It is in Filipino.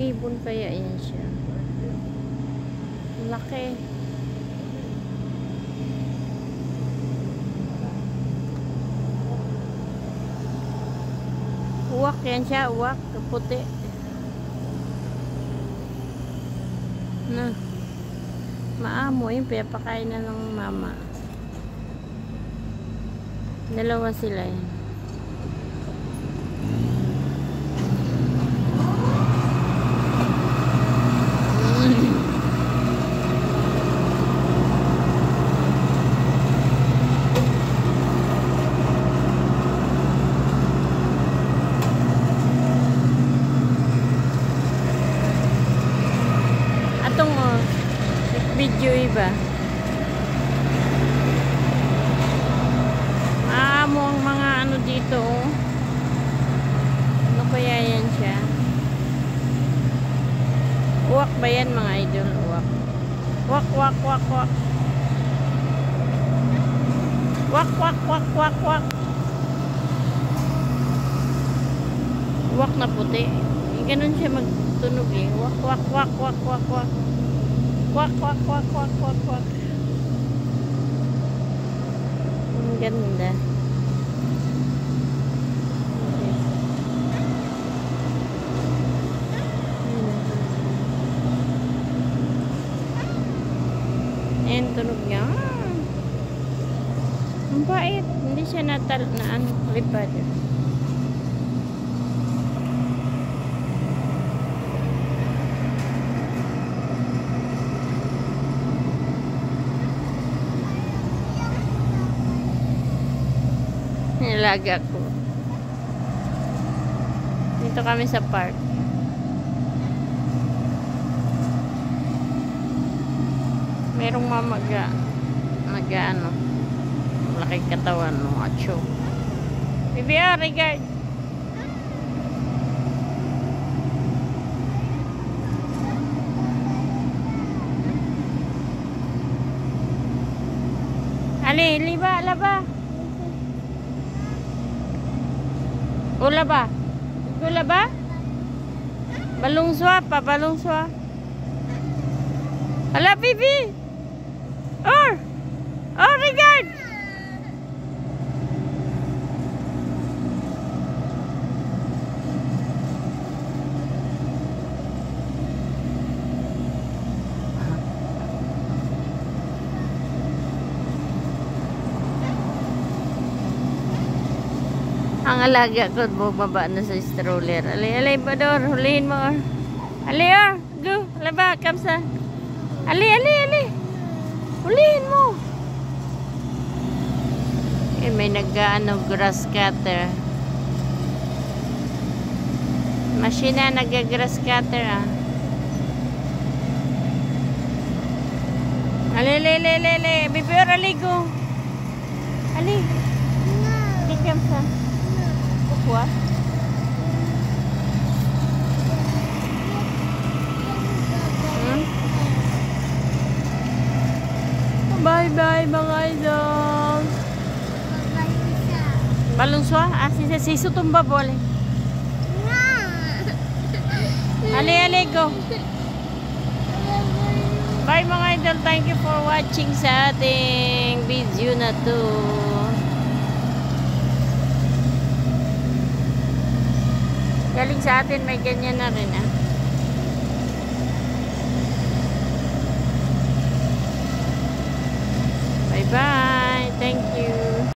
ibon kaya yan siya. Laki. Uwak yan siya, uwak. Puti. Na. Maamo yun, pinapakain na ng mama. Dalawa sila yan. Atong video iba. Maamo ang mga ano dito. Ano kaya yan siya? Uwak ba yan mga idol? Uwak. Wak, wak, wak, wak. Wak, wak, wak, wak, wak. Uwak na puti. Ganun siya magtunog eh. Wak, wak, wak, wak, wak, wak. Wak, wak, wak, wak, wak, wak. Ang ganda. Ayan, tunog niya. Ang bait. Hindi siya lipad. Nilaga ko. Dito kami sa park. Merong mamaga ano, laki katawan no, acho. Bibi, regard. Ali, liba, laba. Ula ba? Ula ba? Balungswa pa, balungswa. Hala, bibi. Oh, regard. Ang alaga ko, bumaba na sa stroller. Ali, Bador, hulihin mo. Ali, go, laba, kamsa. Ali. Hulihin mo. Eh, may nag-ano, grass cutter. Masina, nag-grass cutter, ah. Ali, bibir, aligo. Ali. Ali, kamsa. What? Bye mga idol. Balungswa? Siso tumba boleh. Ali, go. Bye mga idol. Thank you for watching sa ating video na to. Galing sa atin, may ganyan na rin, ah. Bye-bye. Thank you.